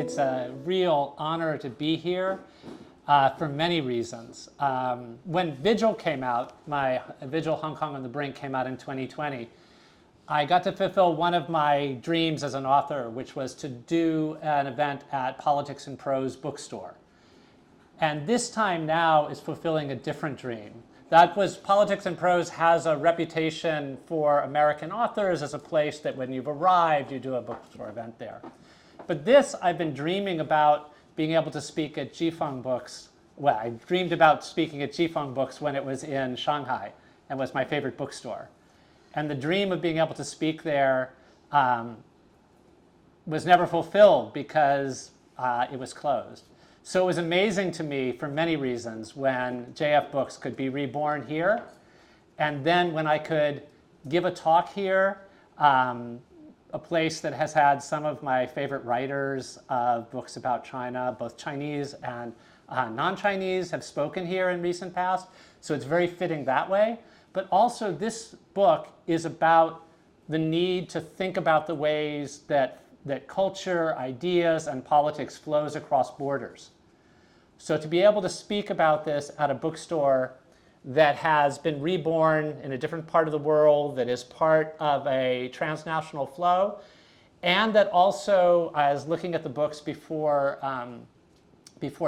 It's a real honor to be here for many reasons. When Vigil came out, my Vigil Hong Kong on the Brink came out in 2020, I got to fulfill one of my dreams as an author, which was to do an event at Politics and Prose bookstore. And this time now is fulfilling a different dream. That was, Politics and Prose has a reputation for American authors as a place that when you've arrived, you do a bookstore event there. But this, I've been dreaming about being able to speak at Jifeng Books. Well, I dreamed about speaking at Jifeng Books when it was in Shanghai and was my favorite bookstore. And the dream of being able to speak there was never fulfilled because it was closed. So it was amazing to me for many reasons when JF Books could be reborn here. And then when I could give a talk here, a place that has had some of my favorite writers of books about China, both Chinese and non-Chinese, have spoken here in recent past. So it's very fitting that way. But also this book is about the need to think about the ways that culture, ideas, and politics flows across borders. So to be able to speak about this at a bookstore that has been reborn in a different part of the world, that is part of a transnational flow, and that also, as looking at the books before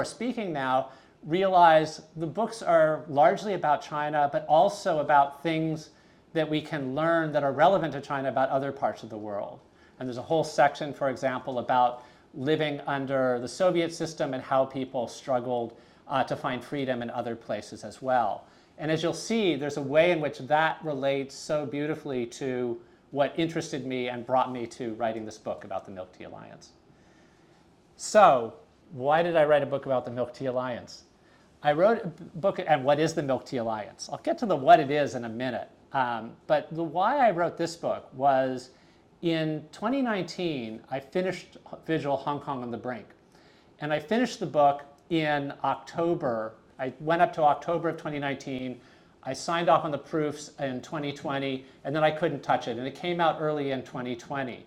speaking now, realize the books are largely about China, but also about things that we can learn that are relevant to China about other parts of the world. And there's a whole section, for example, about living under the Soviet system and how people struggled to find freedom in other places as well. And as you'll see, there's a way in which that relates so beautifully to what interested me and brought me to writing this book about the Milk Tea Alliance. So why did I write a book about the Milk Tea Alliance? I wrote a book, and what is the Milk Tea Alliance? I'll get to the what it is in a minute. But the why I wrote this book was in 2019, I finished Vigil Hong Kong on the Brink. And I finished the book in October. I went up to October of 2019. I signed off on the proofs in 2020, and then I couldn't touch it. And it came out early in 2020.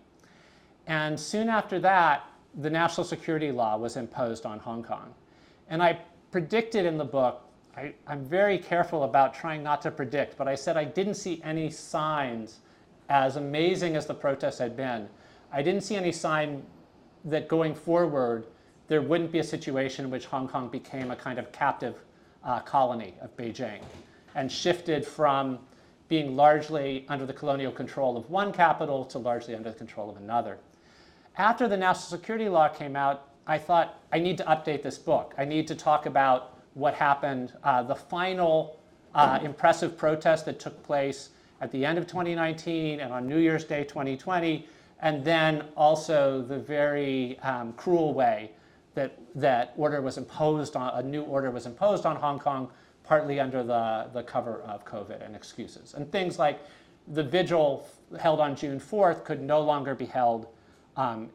And soon after that, the national security law was imposed on Hong Kong. And I predicted in the book, I'm very careful about trying not to predict, but I said I didn't see any signs, as amazing as the protests had been, I didn't see any sign that going forward, there wouldn't be a situation in which Hong Kong became a kind of captive colony of Beijing and shifted from being largely under the colonial control of one capital to largely under the control of another. After the national security law came out, I thought, I need to update this book. I need to talk about what happened, the final impressive protest that took place at the end of 2019 and on New Year's Day 2020, and then also the very cruel way that order was imposed on, a new order was imposed on Hong Kong, partly under the cover of COVID and excuses. And things like the vigil held on June 4th could no longer be held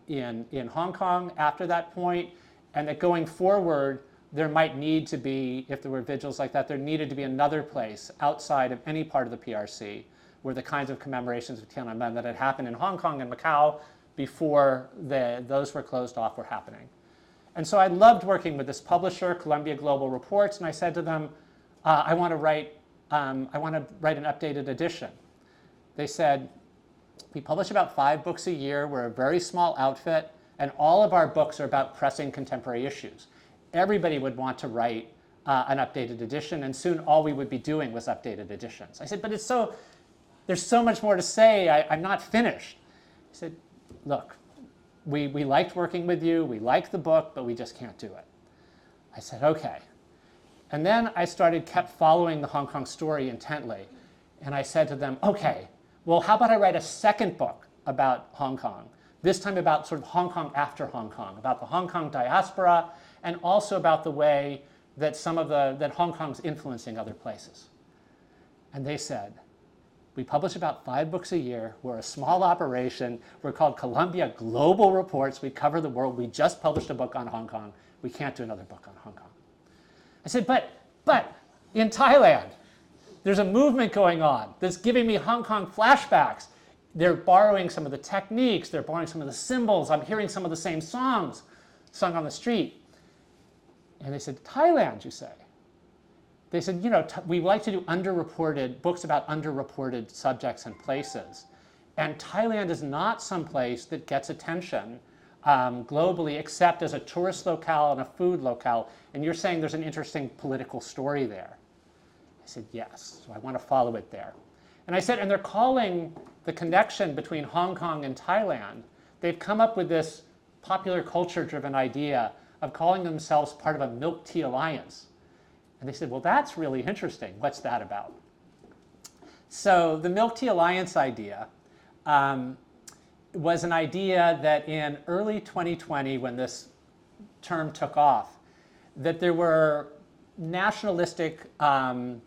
in Hong Kong after that point, and that going forward, there might need to be, if there were vigils like that, there needed to be another place outside of any part of the PRC where the kinds of commemorations of Tiananmen that had happened in Hong Kong and Macau before those were closed off were happening. And so I loved working with this publisher, Columbia Global Reports, and I said to them, I want to write an updated edition. They said, we publish about 5 books a year. We're a very small outfit, and all of our books are about pressing contemporary issues. Everybody would want to write an updated edition, and soon all we would be doing was updated editions. I said, but there's so much more to say. I'm not finished. He said, look, we liked working with you. We liked the book, but we just can't do it. I said, okay. And then I kept following the Hong Kong story intently. And I said to them, okay, well, how about I write a second book about Hong Kong, this time about sort of Hong Kong after Hong Kong, about the Hong Kong diaspora, and also about the way that that Hong Kong's influencing other places. And they said, we publish about 5 books a year. We're a small operation. We're called Columbia Global Reports. We cover the world. We just published a book on Hong Kong. We can't do another book on Hong Kong. I said, but in Thailand, there's a movement going on that's giving me Hong Kong flashbacks. They're borrowing some of the techniques. They're borrowing some of the symbols. I'm hearing some of the same songs. sung on the street. And they said, Thailand, you say? They said, you know, we like to do books about underreported subjects and places. And Thailand is not some place that gets attention globally, except as a tourist locale and a food locale. And you're saying there's an interesting political story there. I said, yes, so I want to follow it there. And I said, and they're calling the connection between Hong Kong and Thailand. They've come up with this popular culture-driven idea of calling themselves part of a milk tea alliance. And they said, well, that's really interesting. What's that about? So the milk tea alliance idea was an idea that in early 2020, when this term took off, that there were nationalistic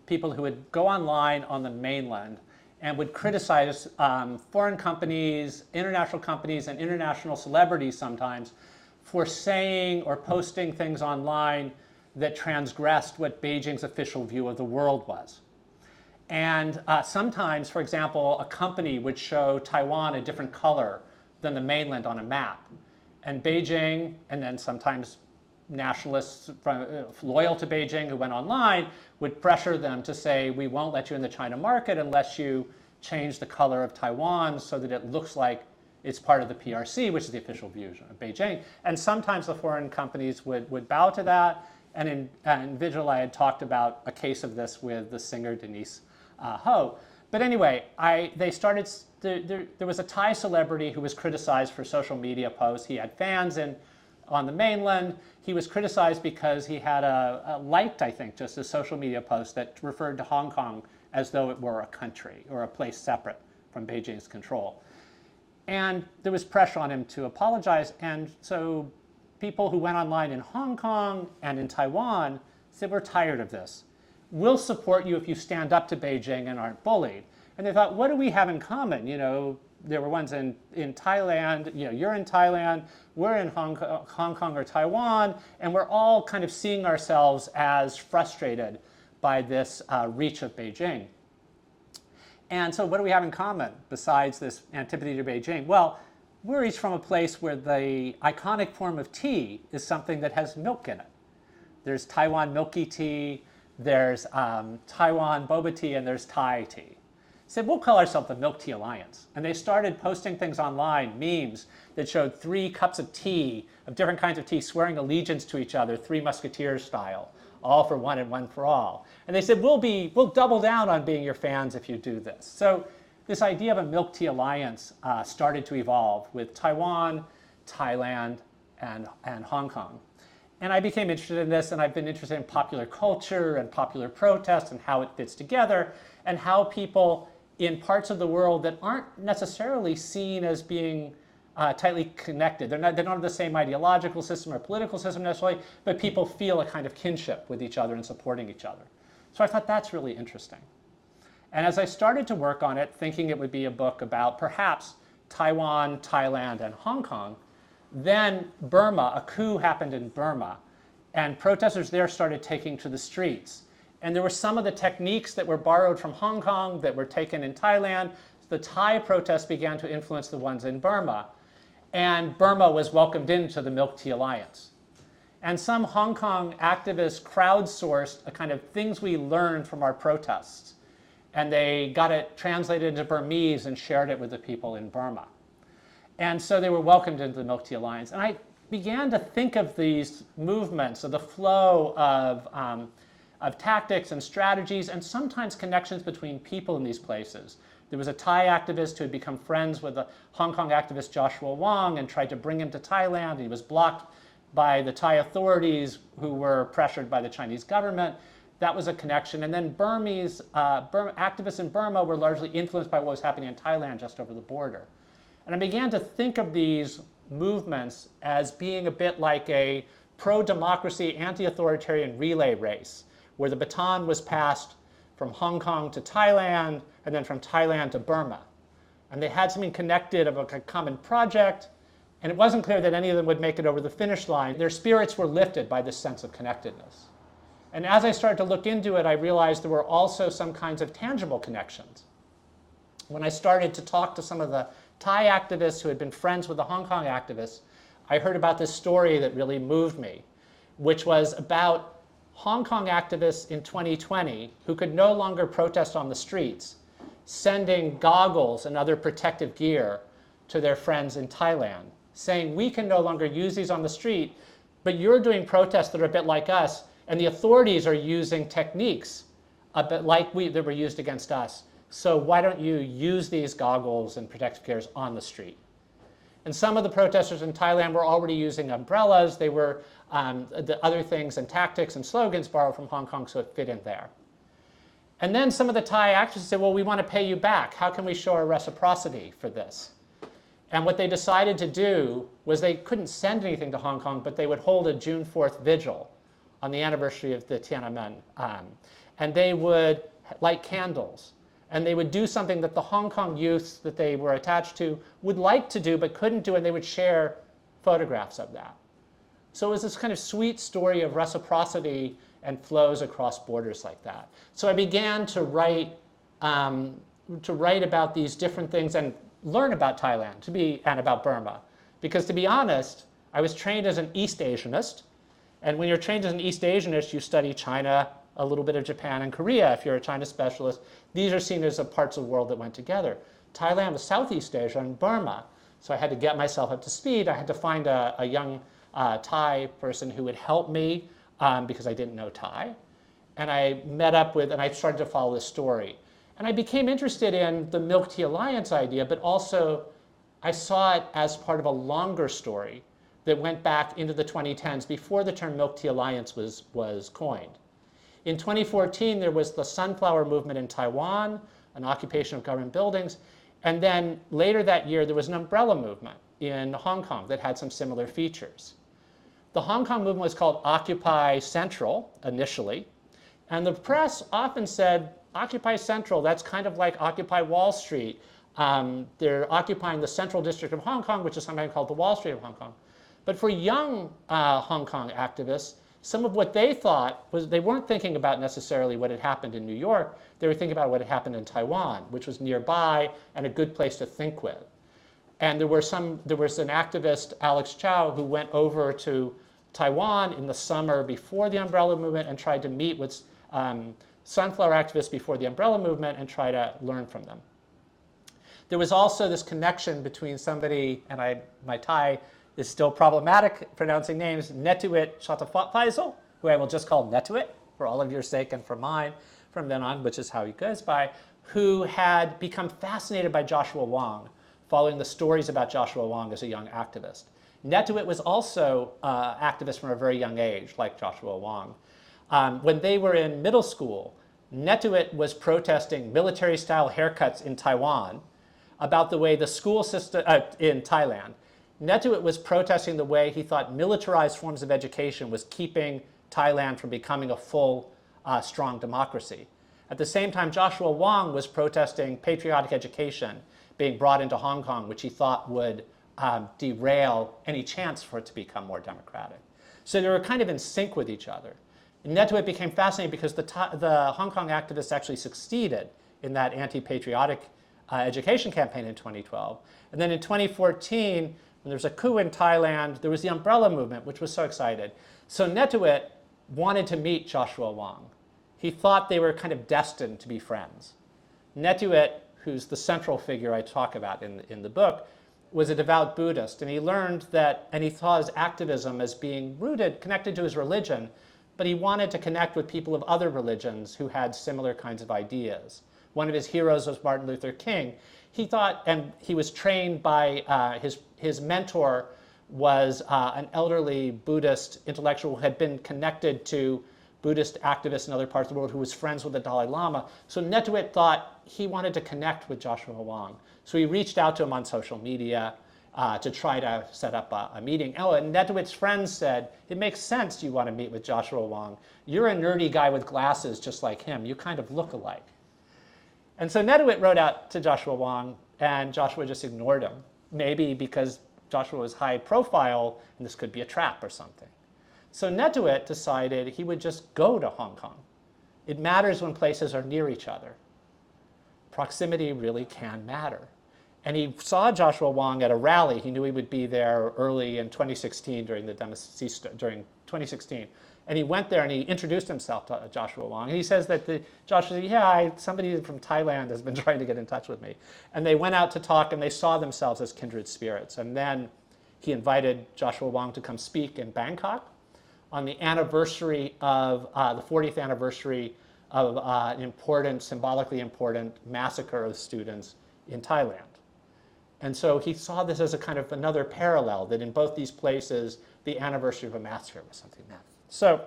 people who would go online on the mainland and would criticize foreign companies, international companies, and international celebrities sometimes for saying or posting things online that transgressed what Beijing's official view of the world was. And sometimes, for example, a company would show Taiwan a different color than the mainland on a map. And Beijing, and then sometimes nationalists loyal to Beijing who went online, would pressure them to say, we won't let you in the China market unless you change the color of Taiwan so that it looks like it's part of the PRC, which is the official view of Beijing. And sometimes the foreign companies would bow to that. And in Vigil, I had talked about a case of this with the singer Denise Ho. But anyway, there was a Thai celebrity who was criticized for social media posts. He had fans on the mainland. He was criticized because he had liked, I think, just a social media post that referred to Hong Kong as though it were a country or a place separate from Beijing's control. And there was pressure on him to apologize. And so people who went online in Hong Kong and in Taiwan said, we're tired of this. We'll support you if you stand up to Beijing and aren't bullied. And they thought, what do we have in common? You know, there were ones in Thailand, you know, you're in Thailand, we're in Hong Kong or Taiwan, and we're all kind of seeing ourselves as frustrated by this reach of Beijing. And so what do we have in common besides this antipathy to Beijing? Well, we're each from a place where the iconic form of tea is something that has milk in it. There's Taiwan milky tea, there's Taiwan boba tea, and there's Thai tea. Said, we'll call ourselves the Milk Tea Alliance. And they started posting things online, memes, that showed 3 cups of tea, of different kinds of tea, swearing allegiance to each other, 3 Musketeers style, all for one and one for all. And they said, we'll double down on being your fans if you do this. So this idea of a Milk Tea Alliance started to evolve with Taiwan, Thailand, and Hong Kong. And I became interested in this, and I've been interested in popular culture and popular protest and how it fits together, and how people in parts of the world that aren't necessarily seen as being tightly connected. They don't have the same ideological system or political system necessarily, but people feel a kind of kinship with each other and supporting each other. So I thought that's really interesting. And as I started to work on it, thinking it would be a book about perhaps Taiwan, Thailand, and Hong Kong, then Burma, a coup happened in Burma, and protesters there started taking to the streets. And there were some of the techniques that were borrowed from Hong Kong that were taken in Thailand. The Thai protests began to influence the ones in Burma. And Burma was welcomed into the Milk Tea Alliance. And some Hong Kong activists crowdsourced a kind of things we learned from our protests. And they got it translated into Burmese and shared it with the people in Burma. And so they were welcomed into the Milk Tea Alliance. And I began to think of these movements, of the flow of tactics and strategies, and sometimes connections between people in these places. There was a Thai activist who had become friends with the Hong Kong activist Joshua Wong and tried to bring him to Thailand. He was blocked by the Thai authorities who were pressured by the Chinese government. That was a connection. And then activists in Burma were largely influenced by what was happening in Thailand just over the border. And I began to think of these movements as being a bit like a pro-democracy, anti-authoritarian relay race, where the baton was passed from Hong Kong to Thailand, and then from Thailand to Burma. And they had something connected of a common project, and it wasn't clear that any of them would make it over the finish line. Their spirits were lifted by this sense of connectedness. And as I started to look into it, I realized there were also some kinds of tangible connections. When I started to talk to some of the Thai activists who had been friends with the Hong Kong activists, I heard about this story that really moved me, which was about Hong Kong activists in 2020 who could no longer protest on the streets, sending goggles and other protective gear to their friends in Thailand, saying, we can no longer use these on the street, but you're doing protests that are a bit like us, and the authorities are using techniques a bit like that were used against us. So why don't you use these goggles and protective gears on the street? And some of the protesters in Thailand were already using umbrellas. They were the other things and tactics and slogans borrowed from Hong Kong, so it fit in there. And then some of the Thai activists said, well, we want to pay you back. How can we show our reciprocity for this? And what they decided to do was they couldn't send anything to Hong Kong, but they would hold a June 4th vigil on the anniversary of the Tiananmen. And they would light candles. And they would do something that the Hong Kong youth that they were attached to would like to do but couldn't do, and they would share photographs of that. So it was this kind of sweet story of reciprocity and flows across borders like that. So I began to write about these different things and learn about Thailand and about Burma. Because to be honest, I was trained as an East Asianist. And when you're trained as an East Asianist, you study China, a little bit of Japan and Korea. If you're a China specialist, these are seen as the parts of the world that went together. Thailand was Southeast Asia and Burma. So I had to get myself up to speed. I had to find a young Thai person who would help me because I didn't know Thai. And I met up with, and I started to follow this story. And I became interested in the Milk Tea Alliance idea, but also I saw it as part of a longer story that went back into the 2010s before the term Milk Tea Alliance was coined. In 2014, there was the Sunflower Movement in Taiwan, an occupation of government buildings. And then later that year, there was an umbrella movement in Hong Kong that had some similar features. The Hong Kong movement was called Occupy Central initially. And the press often said, Occupy Central, that's kind of like Occupy Wall Street. They're occupying the central district of Hong Kong, which is sometimes called the Wall Street of Hong Kong. But for young Hong Kong activists, some of what they thought was they weren't thinking about necessarily what had happened in New York. They were thinking about what had happened in Taiwan, which was nearby and a good place to think with. And there was an activist, Alex Chow, who went over to Taiwan in the summer before the umbrella movement and tried to meet with sunflower activists before the umbrella movement and try to learn from them. There was also this connection between somebody, and my Thai is still problematic pronouncing names, Netuit Chatafaisal, who I will just call Netuit for all of your sake and for mine from then on, which is how he goes by, who had become fascinated by Joshua Wong, following the stories about Joshua Wong as a young activist. Netuit was also activist from a very young age, like Joshua Wong. When they were in middle school, Netuit was protesting military-style haircuts in Taiwan about the way the school system, in Thailand. Netuit was protesting the way he thought militarized forms of education was keeping Thailand from becoming a full, strong democracy. At the same time, Joshua Wong was protesting patriotic education being brought into Hong Kong, which he thought would derail any chance for it to become more democratic. So they were kind of in sync with each other. And Netuit became fascinating because the Hong Kong activists actually succeeded in that anti-patriotic education campaign in 2012. And then in 2014, when there was a coup in Thailand, there was the umbrella movement, which was so excited. So Netuit wanted to meet Joshua Wong. He thought they were kind of destined to be friends. Netuit, who's the central figure I talk about in the book, was a devout Buddhist, and he learned that, and he saw his activism as being rooted, connected to his religion, but he wanted to connect with people of other religions who had similar kinds of ideas. One of his heroes was Martin Luther King. He thought, and he was trained by his mentor was an elderly Buddhist intellectual who had been connected to Buddhist activists in other parts of the world who was friends with the Dalai Lama. So Netuit thought he wanted to connect with Joshua Wong. So he reached out to him on social media to try to set up a meeting. Oh, and Netuit's friends said, it makes sense you want to meet with Joshua Wong. You're a nerdy guy with glasses just like him. You kind of look alike. And so Netuit wrote out to Joshua Wong, and Joshua just ignored him, maybe because Joshua was high profile, and this could be a trap or something. So Netuit decided he would just go to Hong Kong. It matters when places are near each other. Proximity really can matter. And he saw Joshua Wong at a rally. He knew he would be there early in 2016 during 2016. And he went there and he introduced himself to Joshua Wong. And he says that Joshua said, yeah, somebody from Thailand has been trying to get in touch with me. And they went out to talk and they saw themselves as kindred spirits. And then he invited Joshua Wong to come speak in Bangkok on the anniversary of, the 40th anniversary of an important, symbolically important massacre of students in Thailand. And so he saw this as a kind of another parallel, that in both these places, the anniversary of a massacre was something that. So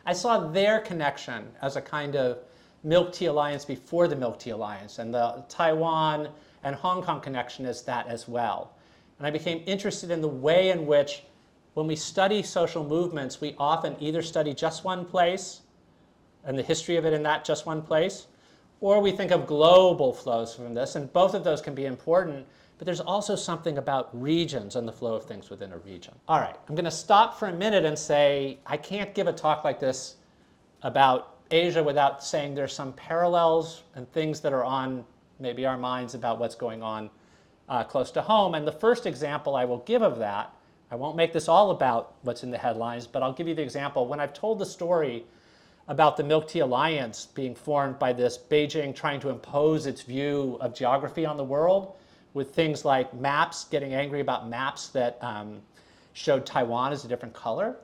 I saw their connection as a kind of milk tea alliance before the milk tea alliance, and the Taiwan and Hong Kong connection is that as well. And I became interested in the way in which, when we study social movements, we often either study just one place and the history of it in that just one place, or we think of global flows from this, and both of those can be important, but there's also something about regions and the flow of things within a region. All right, I'm going to stop for a minute and say I can't give a talk like this about Asia without saying there's some parallels and things that are on maybe our minds about what's going on close to home. And the first example I will give of that, I won't make this all about what's in the headlines, but I'll give you the example. When I've told the story about the Milk Tea Alliance being formed by this Beijing trying to impose its view of geography on the world, with things like maps, getting angry about maps that showed Taiwan as a different color,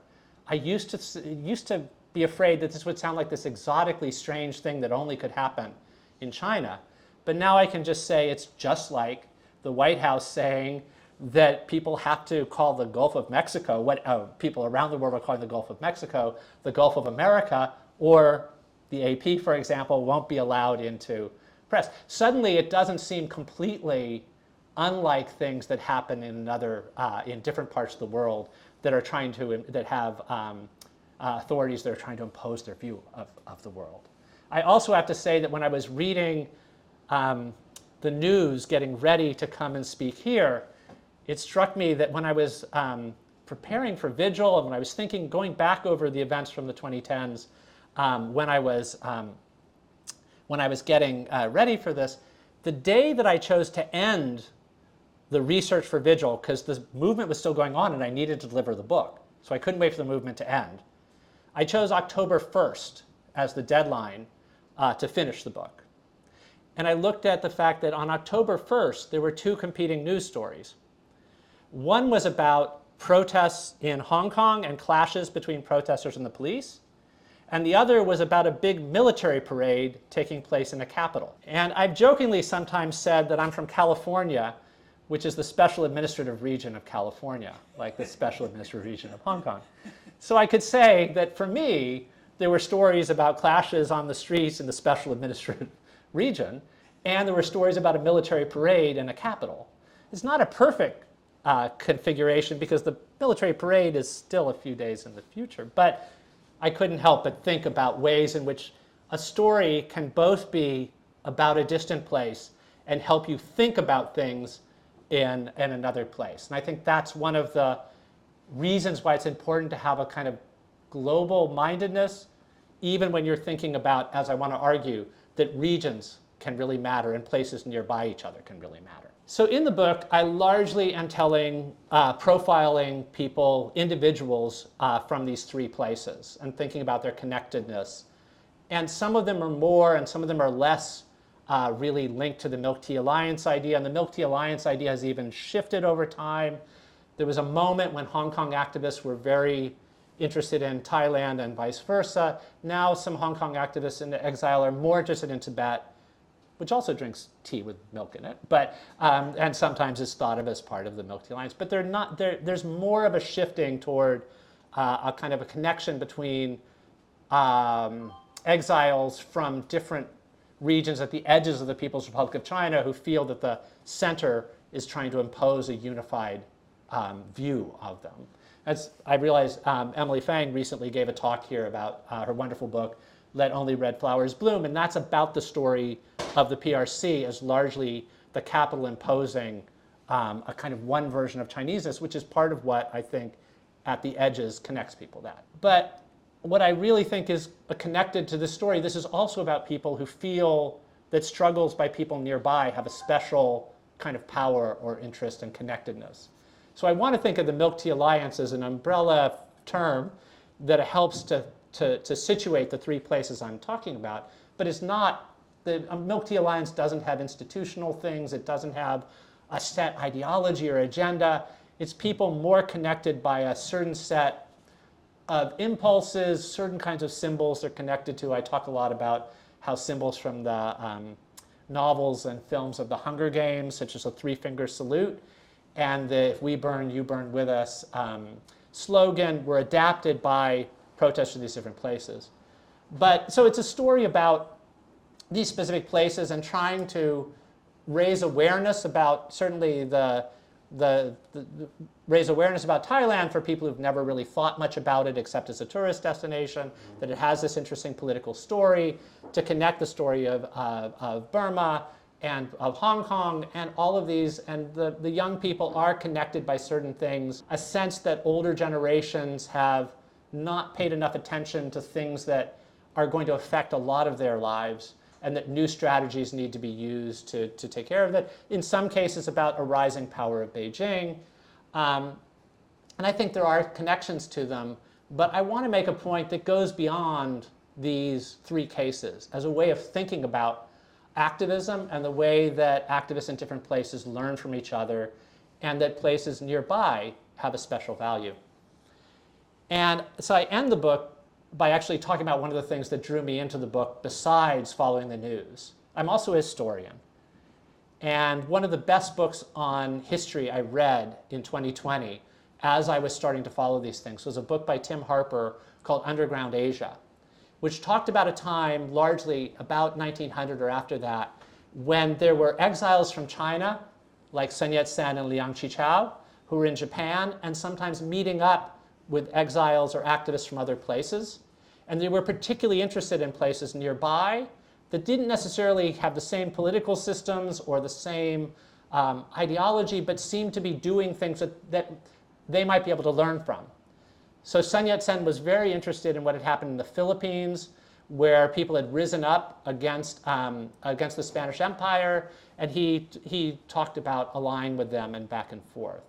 I used to be afraid that this would sound like this exotically strange thing that only could happen in China. But now I can just say it's just like the White House saying that people have to call the Gulf of Mexico, what people around the world are calling the Gulf of Mexico, the Gulf of America, or the AP, for example, won't be allowed into press. Suddenly, it doesn't seem completely unlike things that happen in different parts of the world that are trying to, that have authorities that are trying to impose their view of the world. I also have to say that when I was reading the news, getting ready to come and speak here, it struck me that when I was preparing for Vigil and when I was thinking, going back over the events from the 2010s, when I was getting ready for this, the day that I chose to end the research for Vigil, because the movement was still going on and I needed to deliver the book, so I couldn't wait for the movement to end, I chose October 1st as the deadline to finish the book. And I looked at the fact that on October 1st, there were two competing news stories. One was about protests in Hong Kong and clashes between protesters and the police. And the other was about a big military parade taking place in the capital. And I've jokingly sometimes said that I'm from California, which is the special administrative region of California, like the special administrative region of Hong Kong. So I could say that for me, there were stories about clashes on the streets in the special administrative region, and there were stories about a military parade in a capital. It's not a perfect configuration because the military parade is still a few days in the future, but I couldn't help but think about ways in which a story can both be about a distant place and help you think about things in another place. And I think that's one of the reasons why it's important to have a kind of global mindedness, even when you're thinking about, as I want to argue, that regions can really matter and places nearby each other can really matter. So in the book, I largely am telling, profiling people, individuals from these three places and thinking about their connectedness. And some of them are more and some of them are less really linked to the Milk Tea Alliance idea. And the Milk Tea Alliance idea has even shifted over time. There was a moment when Hong Kong activists were very interested in Thailand and vice versa. Now some Hong Kong activists in exile are more interested in Tibet, which also drinks tea with milk in it, but and sometimes is thought of as part of the Milk Tea Alliance. But they're not. There's more of a shifting toward a kind of a connection between exiles from different regions at the edges of the People's Republic of China who feel that the center is trying to impose a unified view of them. As I realized, Emily Fang recently gave a talk here about her wonderful book, Let Only Red Flowers Bloom, and that's about the story of the PRC as largely the capital imposing a kind of one version of Chineseness, which is part of what I think at the edges connects people that. But what I really think is connected to this story, this is also about people who feel that struggles by people nearby have a special kind of power or interest and connectedness. So I want to think of the Milk Tea Alliance as an umbrella term that helps to situate the three places I'm talking about, but it's not, the Milk Tea Alliance doesn't have institutional things, it doesn't have a set ideology or agenda. It's people more connected by a certain set of impulses, certain kinds of symbols they're connected to. I talk a lot about how symbols from the novels and films of the Hunger Games, such as a three-finger salute, and the "If we burn, you burn with us" slogan were adapted by protesters in these different places. But so it's a story about these specific places and trying to raise awareness about certainly raise awareness about Thailand for people who've never really thought much about it except as a tourist destination, that it has this interesting political story, to connect the story of Burma and of Hong Kong and all of these, and the young people are connected by certain things, a sense that older generations have not paid enough attention to things that are going to affect a lot of their lives, and that new strategies need to be used to take care of it. In some cases about a rising power of Beijing. And I think there are connections to them, but I want to make a point that goes beyond these three cases as a way of thinking about activism and the way that activists in different places learn from each other, and that places nearby have a special value. And so I end the book by actually talking about one of the things that drew me into the book besides following the news. I'm also a historian. And one of the best books on history I read in 2020 as I was starting to follow these things was a book by Tim Harper called Underground Asia, which talked about a time largely about 1900 or after that when there were exiles from China like Sun Yat-sen and Liang Qichao who were in Japan and sometimes meeting up with exiles or activists from other places. And they were particularly interested in places nearby that didn't necessarily have the same political systems or the same ideology, but seemed to be doing things that they might be able to learn from. So Sun Yat-sen was very interested in what had happened in the Philippines, where people had risen up against the Spanish Empire, and he talked about allying with them and back and forth.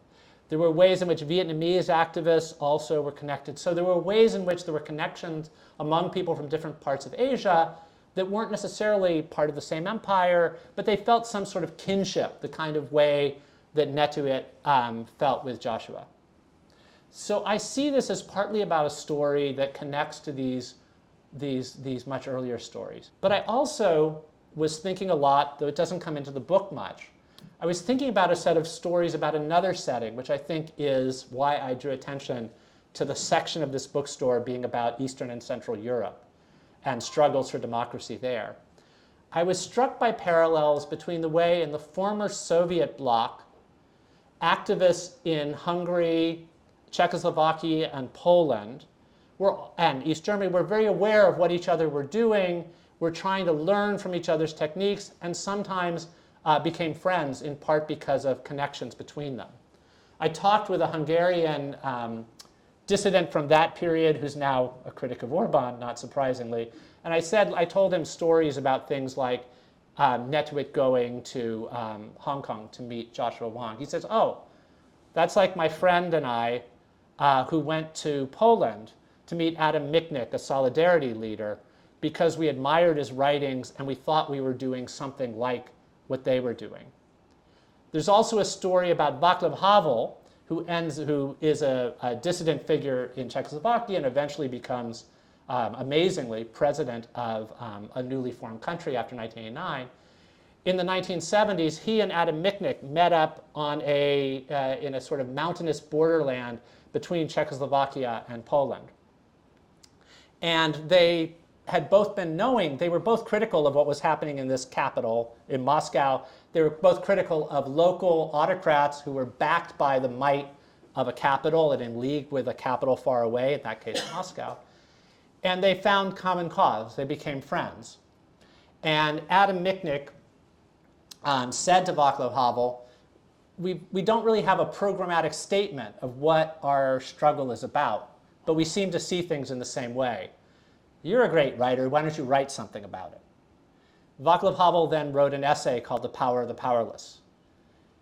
There were ways in which Vietnamese activists also were connected. So there were ways in which there were connections among people from different parts of Asia that weren't necessarily part of the same empire, but they felt some sort of kinship, the kind of way that Netuit felt with Joshua. So I see this as partly about a story that connects to these much earlier stories. But I also was thinking a lot, though it doesn't come into the book much, I was thinking about a set of stories about another setting, which I think is why I drew attention to the section of this bookstore being about Eastern and Central Europe and struggles for democracy there. I was struck by parallels between the way in the former Soviet bloc, activists in Hungary, Czechoslovakia, and Poland, and East Germany were very aware of what each other were doing, were trying to learn from each other's techniques, and sometimes became friends, in part because of connections between them. I talked with a Hungarian dissident from that period who's now a critic of Orban, not surprisingly, and I told him stories about things like Netuit going to Hong Kong to meet Joshua Wong. He says, oh, that's like my friend and I who went to Poland to meet Adam Michnik, a Solidarity leader, because we admired his writings and we thought we were doing something like what they were doing. There's also a story about Václav Havel, who is a dissident figure in Czechoslovakia and eventually becomes, amazingly, president of a newly formed country after 1989. In the 1970s, he and Adam Michnik met up on in a sort of mountainous borderland between Czechoslovakia and Poland. And they had both been knowing, they were both critical of what was happening in this capital, in Moscow. They were both critical of local autocrats who were backed by the might of a capital and in league with a capital far away, in that case Moscow. And they found common cause. They became friends. And Adam Michnik said to Václav Havel, we don't really have a programmatic statement of what our struggle is about, but we seem to see things in the same way. You're a great writer, why don't you write something about it? Václav Havel then wrote an essay called The Power of the Powerless.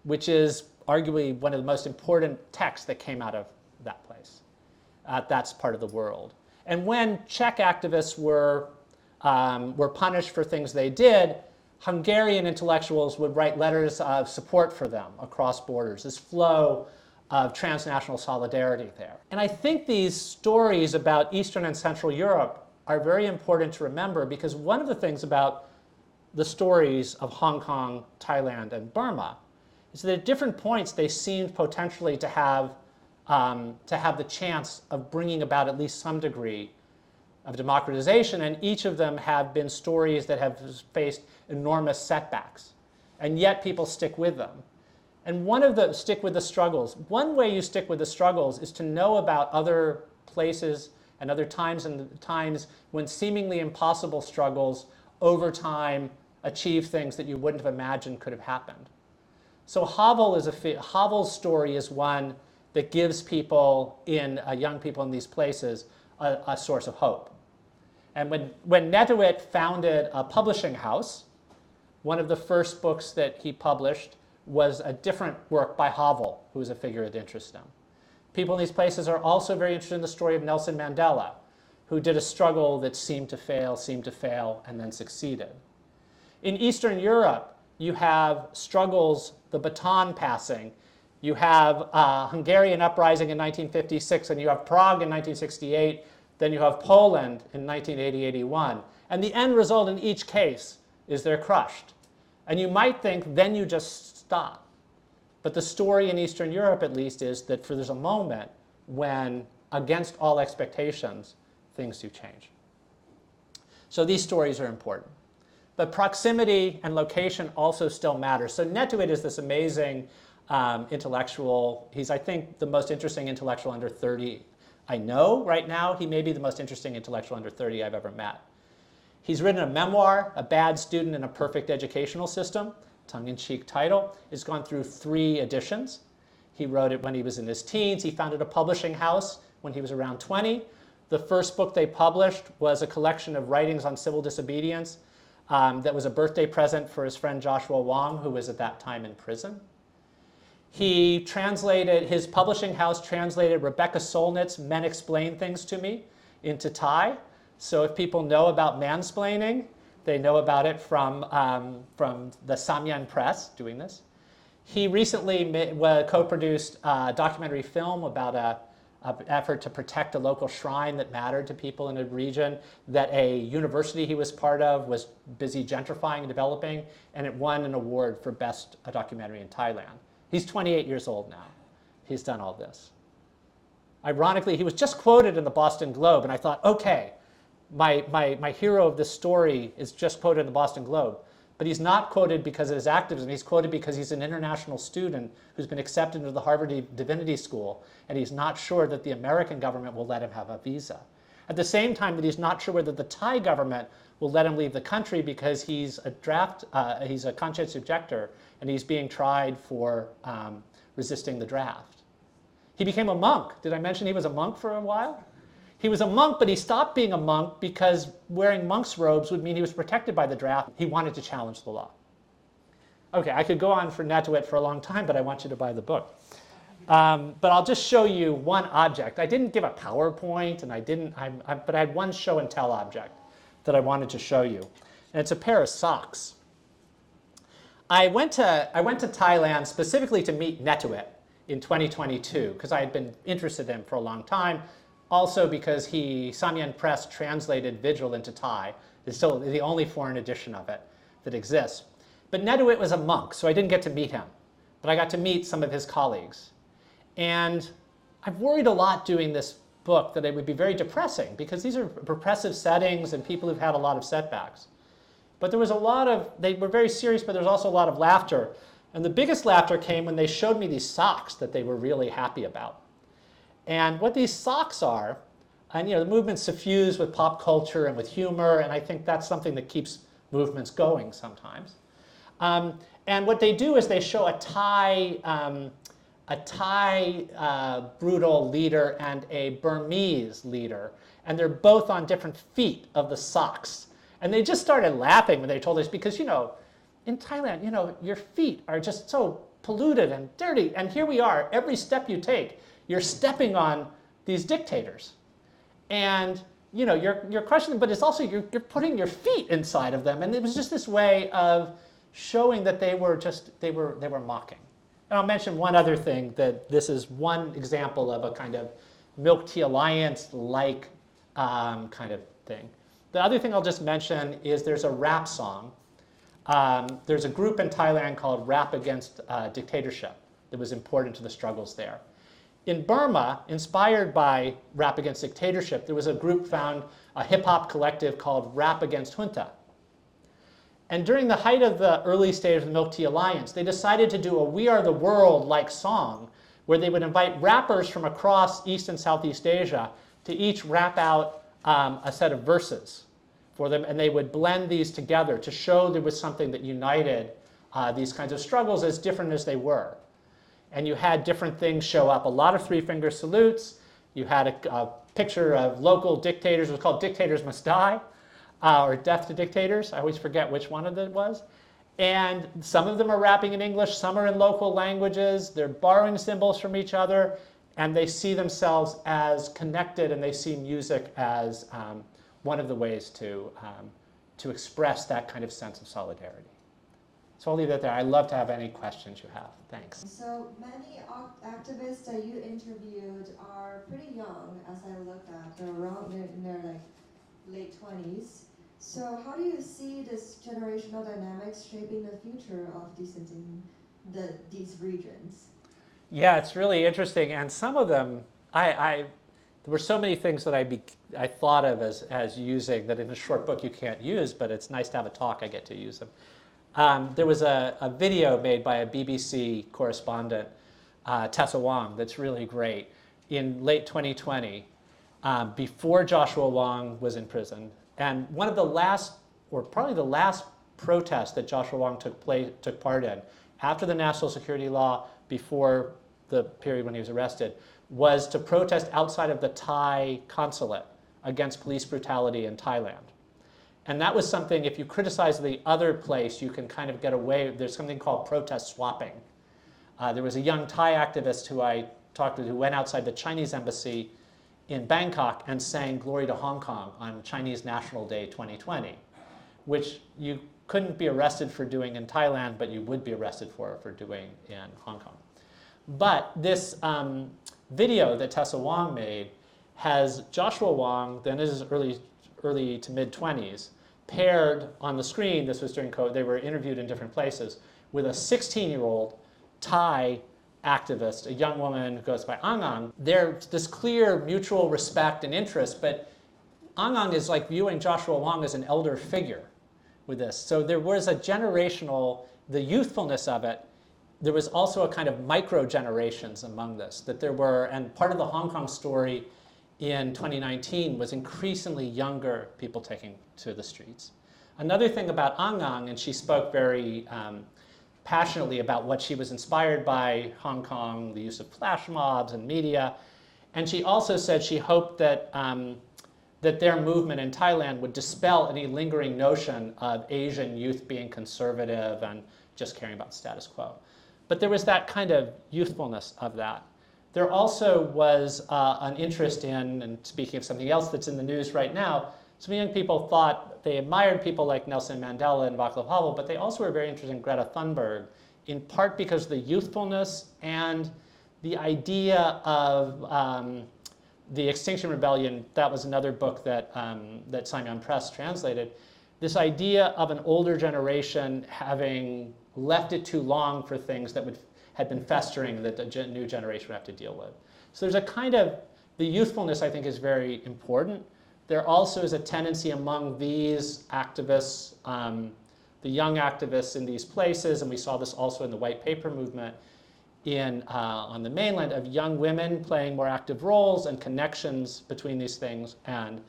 which is arguably one of the most important texts that came out of that place. That's part of the world. And when Czech activists were punished for things they did, Hungarian intellectuals would write letters of support for them across borders, this flow of transnational solidarity there. And I think these stories about Eastern and Central Europe are very important to remember, because one of the things about the stories of Hong Kong, Thailand, and Burma is that at different points they seemed potentially to have the chance of bringing about at least some degree of democratization, and each of them have been stories that have faced enormous setbacks, and yet people stick with them. And stick with the struggles. One way you stick with the struggles is to know about other places and other times when seemingly impossible struggles over time achieve things that you wouldn't have imagined could have happened. So Havel's story is one that gives people young people in these places a source of hope. And when Netewit founded a publishing house, one of the first books that he published was a different work by Havel, who was a figure that interested him. People in these places are also very interested in the story of Nelson Mandela, who did a struggle that seemed to fail, and then succeeded. In Eastern Europe, you have struggles, the baton passing. You have Hungarian uprising in 1956, and you have Prague in 1968, then you have Poland in 1980-81. And the end result in each case is they're crushed. And you might think, then you just stop. But the story in Eastern Europe, at least, is that there's a moment when, against all expectations, things do change. So these stories are important. But proximity and location also still matter. So Netewit is this amazing intellectual. He's, I think, the most interesting intellectual under 30 I know right now. He may be the most interesting intellectual under 30 I've ever met. He's written a memoir, A Bad Student in a Perfect Educational System, tongue-in-cheek title. It's gone through 3 editions. He wrote it when he was in his teens. He founded a publishing house when he was around 20. The first book they published was a collection of writings on civil disobedience that was a birthday present for his friend Joshua Wong, who was at that time in prison. His publishing house translated Rebecca Solnit's Men Explain Things to Me into Thai. So if people know about mansplaining, they know about it from the Samyan Press doing this. He recently co-produced a documentary film about an effort to protect a local shrine that mattered to people in a region that a university he was part of was busy gentrifying and developing, and it won an award for Best Documentary in Thailand. He's 28 years old now. He's done all this. Ironically, he was just quoted in the Boston Globe, and I thought, okay, my hero of this story is just quoted in the Boston Globe. But he's not quoted because of his activism. He's quoted because he's an international student who's been accepted into the Harvard Divinity School, and he's not sure that the American government will let him have a visa. At the same time that he's not sure whether the Thai government will let him leave the country because he's a conscientious objector, and he's being tried for resisting the draft. He became a monk. Did I mention he was a monk for a while? He was a monk, but he stopped being a monk because wearing monk's robes would mean he was protected by the draft. He wanted to challenge the law. Okay, I could go on for Netewit for a long time, but I want you to buy the book. But I'll just show you one object. I didn't give a PowerPoint, and but I had one show and tell object that I wanted to show you. And it's a pair of socks. I went to Thailand specifically to meet Netewit in 2022 because I had been interested in him for a long time. Also because Samyan Press translated Vigil into Thai. It's still the only foreign edition of it that exists. But Netewit was a monk, so I didn't get to meet him. But I got to meet some of his colleagues. And I've worried a lot doing this book that it would be very depressing because these are repressive settings and people who've had a lot of setbacks. But there was they were very serious, but there was also a lot of laughter. And the biggest laughter came when they showed me these socks that they were really happy about. And what these socks are, and the movement's suffused with pop culture and with humor, and I think that's something that keeps movements going sometimes. And what they do is they show a Thai brutal leader and a Burmese leader, and they're both on different feet of the socks. And they just started laughing when they told us because, in Thailand, your feet are just so polluted and dirty, and here we are, every step you take, you're stepping on these dictators. And you're crushing them, but it's also you're putting your feet inside of them. And it was just this way of showing that they were mocking. And I'll mention one other thing, that this is one example of a kind of Milk Tea Alliance-like kind of thing. The other thing I'll just mention is there's a rap song. There's a group in Thailand called Rap Against Dictatorship that was important to the struggles there. In Burma, inspired by Rap Against Dictatorship, there was a group a hip-hop collective called Rap Against Junta. And during the height of the early stage of the Milk Tea Alliance, they decided to do a We Are the World-like song where they would invite rappers from across East and Southeast Asia to each rap out a set of verses for them, and they would blend these together to show there was something that united these kinds of struggles, as different as they were. And you had different things show up, a lot of three-finger salutes. You had a picture of local dictators. It was called Dictators Must Die, or Death to Dictators. I always forget which one of them it was. And some of them are rapping in English, some are in local languages. They're borrowing symbols from each other, and they see themselves as connected, and they see music as one of the ways to express that kind of sense of solidarity. So I'll leave that there. I'd love to have any questions you have. Thanks. So many activists that you interviewed are pretty young, as I looked at. They're around in their late 20s. So how do you see this generational dynamics shaping the future of dissent in these regions? Yeah, it's really interesting. And some of them, there were so many things that I thought of as using that in a short book you can't use, but it's nice to have a talk, I get to use them. There was a video made by a BBC correspondent, Tessa Wong, that's really great, in late 2020, before Joshua Wong was in prison. And one of the last, or probably the last protest that Joshua Wong took part in, after the national security law, before the period when he was arrested, was to protest outside of the Thai consulate against police brutality in Thailand. And that was something, if you criticize the other place, you can kind of get away. There's something called protest swapping. There was a young Thai activist who I talked to who went outside the Chinese embassy in Bangkok and sang Glory to Hong Kong on Chinese National Day 2020, which you couldn't be arrested for doing in Thailand, but you would be arrested for doing in Hong Kong. But this video that Tessa Wong made has Joshua Wong, then in his early to mid-20s, paired on the screen, this was during COVID, they were interviewed in different places, with a 16-year-old Thai activist, a young woman who goes by Ang. There's this clear mutual respect and interest, but Ang is like viewing Joshua Wong as an elder figure with this. So there was a generational, the youthfulness of it, there was also a kind of micro-generations among this, that there were, and part of the Hong Kong story in 2019 was increasingly younger people taking to the streets. Another thing about Ang, and she spoke very passionately about what she was inspired by Hong Kong, the use of flash mobs and media, and she also said she hoped that that their movement in Thailand would dispel any lingering notion of Asian youth being conservative and just caring about status quo. But there was that kind of youthfulness of that. There also was an interest in, and speaking of something else that's in the news right now, some young people thought they admired people like Nelson Mandela and Václav Havel, but they also were very interested in Greta Thunberg, in part because of the youthfulness and the idea of the Extinction Rebellion. That was another book that Simon Press translated. This idea of an older generation having left it too long for things that had been festering that the new generation would have to deal with. So there's a kind of, the youthfulness I think is very important. There also is a tendency among these activists, the young activists in these places, and we saw this also in the white paper movement on the mainland, of young women playing more active roles and connections between these things and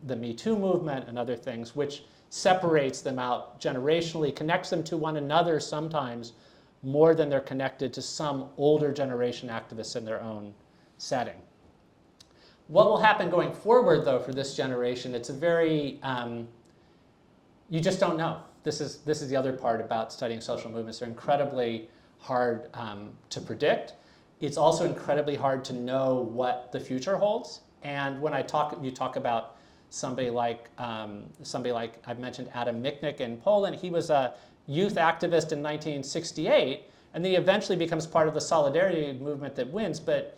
the Me Too movement and other things, which separates them out generationally, connects them to one another sometimes more than they're connected to some older generation activists in their own setting. What will happen going forward, though, for this generation? It's a very, you just don't know. this is the other part about studying social movements. They're incredibly hard to predict. It's also incredibly hard to know what the future holds. And when you talk about somebody like I've mentioned Adam Michnik in Poland. He was a youth activist in 1968, and then he eventually becomes part of the solidarity movement that wins. But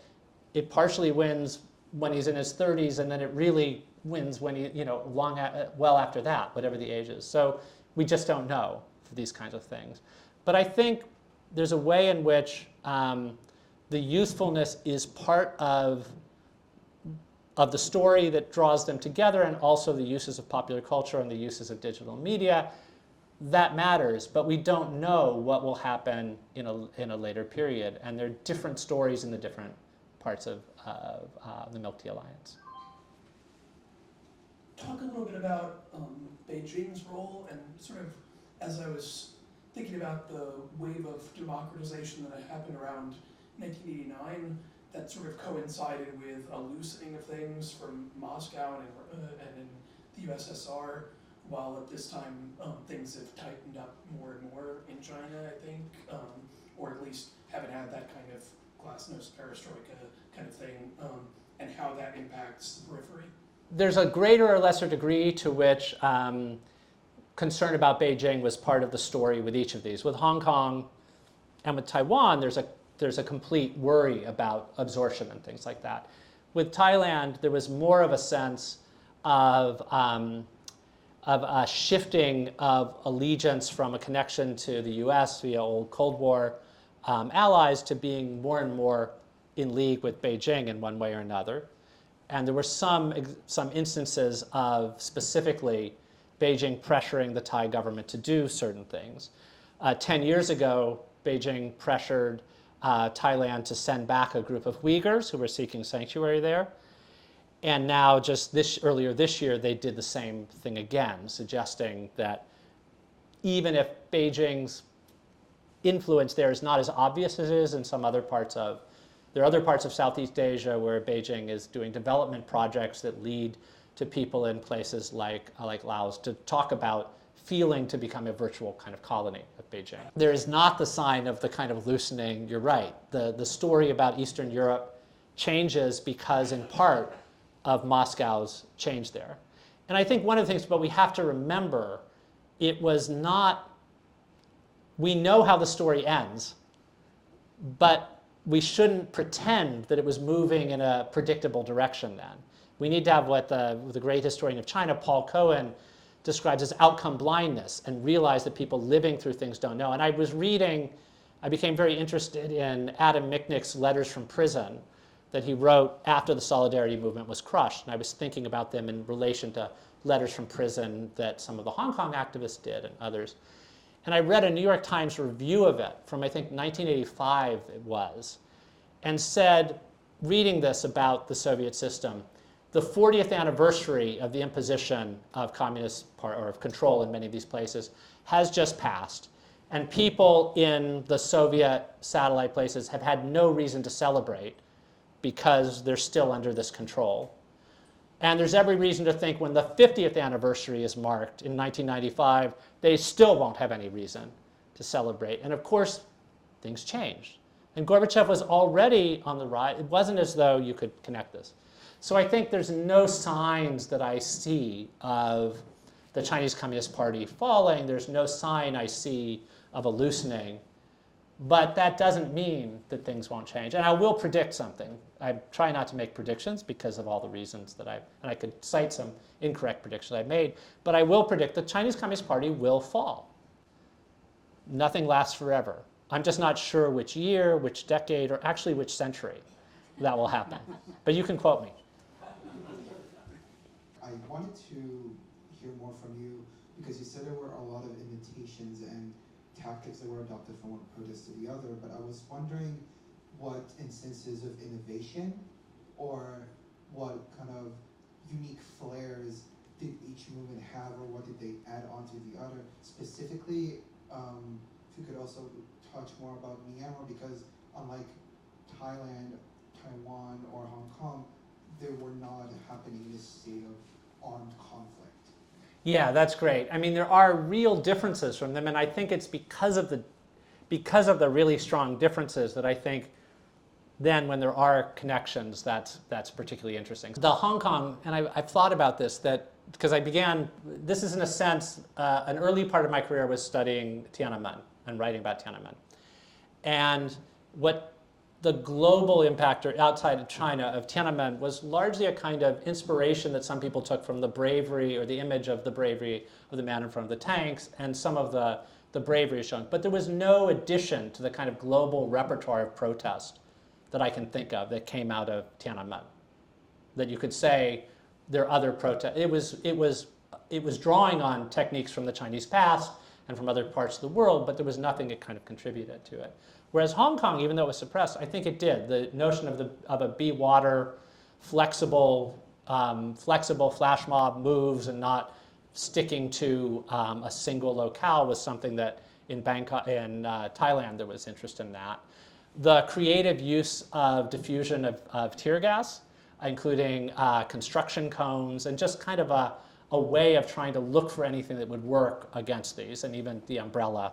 it partially wins when he's in his 30s, and then it really wins when he, well after that, whatever the age is. So we just don't know for these kinds of things. But I think there's a way in which the youthfulness is part of the story that draws them together, and also the uses of popular culture and the uses of digital media. That matters, but we don't know what will happen in a later period. And there are different stories in the different parts of the Milk Tea Alliance. Talk a little bit about Beijing's role, and sort of as I was thinking about the wave of democratization that happened around 1989, that sort of coincided with a loosening of things from Moscow and in the USSR, while at this time things have tightened up more and more in China, I think, or at least haven't had that kind of glasnost perestroika kind of thing, and how that impacts the periphery. There's a greater or lesser degree to which concern about Beijing was part of the story with each of these. With Hong Kong and with Taiwan, there's a complete worry about absorption and things like that. With Thailand, there was more of a sense of a shifting of allegiance from a connection to the US via old Cold War allies to being more and more in league with Beijing in one way or another. And there were some instances of specifically Beijing pressuring the Thai government to do certain things. 10 years ago, Beijing pressured Thailand to send back a group of Uyghurs who were seeking sanctuary there. And now, earlier this year, they did the same thing again, suggesting that even if Beijing's influence there is not as obvious as it is in some other parts of, there are other parts of Southeast Asia where Beijing is doing development projects that lead to people in places like Laos to talk about feeling to become a virtual kind of colony of Beijing. There is not the sign of the kind of loosening, you're right. The story about Eastern Europe changes because, in part, of Moscow's change there. And I think one of the things, but we have to remember, it was not, we know how the story ends, but we shouldn't pretend that it was moving in a predictable direction then. We need to have what the great historian of China, Paul Cohen, describes as outcome blindness, and realize that people living through things don't know. And I became very interested in Adam Michnik's letters from prison that he wrote after the Solidarity movement was crushed. And I was thinking about them in relation to letters from prison that some of the Hong Kong activists did and others. And I read a New York Times review of it from, I think, 1985 it was, and said, reading this about the Soviet system, the 40th anniversary of the imposition of or of control in many of these places has just passed. And people in the Soviet satellite places have had no reason to celebrate because they're still under this control. And there's every reason to think when the 50th anniversary is marked in 1995, they still won't have any reason to celebrate. And of course, things changed. And Gorbachev was already on the rise. It wasn't as though you could connect this. So I think there's no signs that I see of the Chinese Communist Party falling. There's no sign I see of a loosening. But that doesn't mean that things won't change. And I will predict something. I try not to make predictions because of all the reasons that and I could cite some incorrect predictions I made, but I will predict the Chinese Communist Party will fall. Nothing lasts forever. I'm just not sure which year, which decade, or actually which century that will happen. But you can quote me. I wanted to hear more from you because you said there were a lot of imitations and tactics that were adopted from one protest to the other, but I was wondering what instances of innovation or what kind of unique flares did each movement have, or what did they add on to the other? Specifically, if you could also touch more about Myanmar, because unlike Thailand, Taiwan, or Hong Kong, they were not happening in this state of armed conflict. Yeah, that's great. I mean, there are real differences from them, and I think it's because of the really strong differences that I think then when there are connections, that's particularly interesting. The Hong Kong, and I've thought about this, that because this is in a sense, an early part of my career was studying Tiananmen and writing about Tiananmen. And what the global impact outside of China of Tiananmen was largely a kind of inspiration that some people took from the bravery or the image of the bravery of the man in front of the tanks and some of the bravery shown. But there was no addition to the kind of global repertoire of protest that I can think of that came out of Tiananmen. That you could say there are other protests. It was drawing on techniques from the Chinese past and from other parts of the world, but there was nothing that kind of contributed to it. Whereas Hong Kong, even though it was suppressed, I think it did. The notion of a be water, flexible flash mob moves and not sticking to a single locale was something that in Thailand there was interest in that. The creative use of diffusion of tear gas, including construction cones, and just kind of a way of trying to look for anything that would work against these, and even the umbrella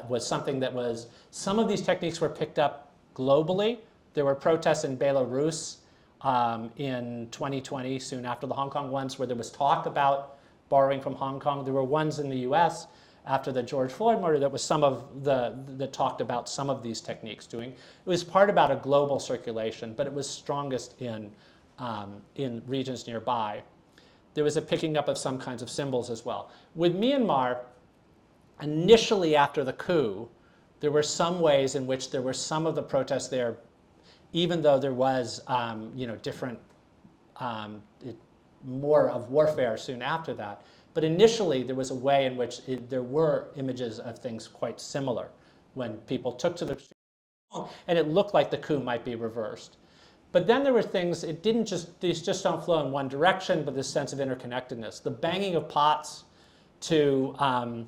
was something that some of these techniques were picked up globally. There were protests in Belarus in 2020, soon after the Hong Kong ones, where there was talk about borrowing from Hong Kong. There were ones in the US after the George Floyd murder that was that talked about some of these techniques doing. It was part about a global circulation, but it was strongest in regions nearby. There was a picking up of some kinds of symbols as well. With Myanmar, initially after the coup, there were some ways in which there were some of the protests there, even though there was different, more of warfare soon after that. But initially there was a way in which there were images of things quite similar when people took to the street, and it looked like the coup might be reversed. But then there were things, these just don't flow in one direction, but this sense of interconnectedness. The banging of pots to kind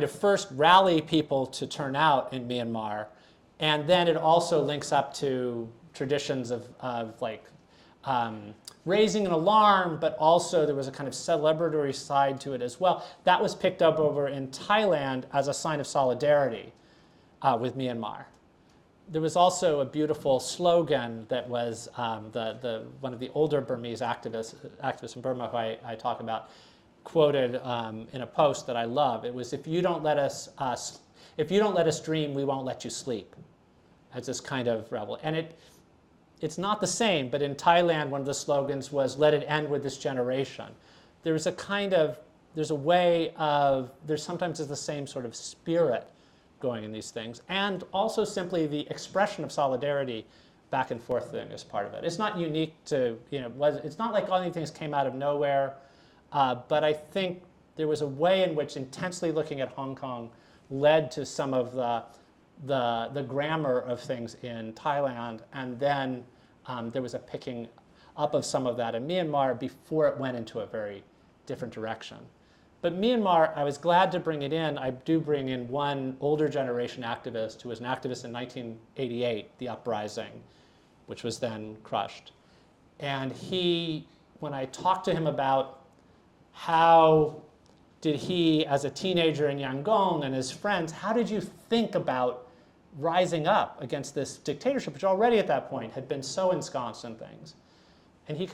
of first rally people to turn out in Myanmar, and then it also links up to traditions of raising an alarm, but also there was a kind of celebratory side to it as well. That was picked up over in Thailand as a sign of solidarity with Myanmar. There was also a beautiful slogan that was one of the older Burmese activists in Burma who I talk about, quoted in a post that I love. It was, if you don't let us dream, we won't let you sleep. As this kind of rebel. And it's not the same, but in Thailand, one of the slogans was, let it end with this generation. There's sometimes the same sort of spirit going in these things, and also simply the expression of solidarity back and forth thing is part of it. It's not unique to, it's not like all these things came out of nowhere, but I think there was a way in which intensely looking at Hong Kong led to some of the grammar of things in Thailand, and then there was a picking up of some of that in Myanmar before it went into a very different direction. But Myanmar, I was glad to bring it in. I do bring in one older generation activist who was an activist in 1988, the uprising, which was then crushed. And when I talked to him about how did he, as a teenager in Yangon and his friends, how did you think about rising up against this dictatorship, which already at that point had been so ensconced in things? And he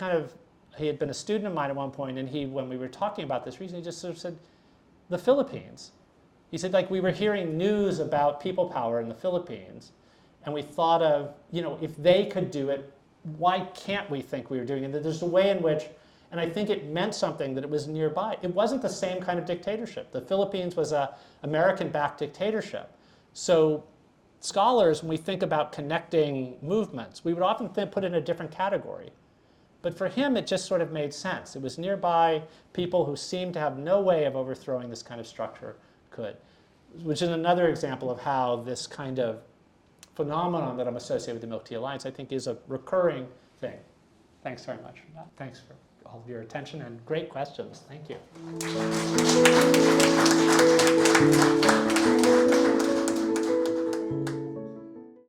had been a student of mine at one point, and when we were talking about this reason, he just sort of said, the Philippines. He said, we were hearing news about people power in the Philippines, and we thought of, if they could do it, why can't we think we were doing it? And there's a way in which, and I think it meant something that it was nearby. It wasn't the same kind of dictatorship. The Philippines was an American-backed dictatorship. So scholars, when we think about connecting movements, we would often put it in a different category. But for him, it just sort of made sense. It was nearby people who seemed to have no way of overthrowing this kind of structure could, which is another example of how this kind of phenomenon that I'm associated with the Milk Tea Alliance, I think, is a recurring thing. Thanks very much for that. Thanks for all of your attention and great questions. Thank you.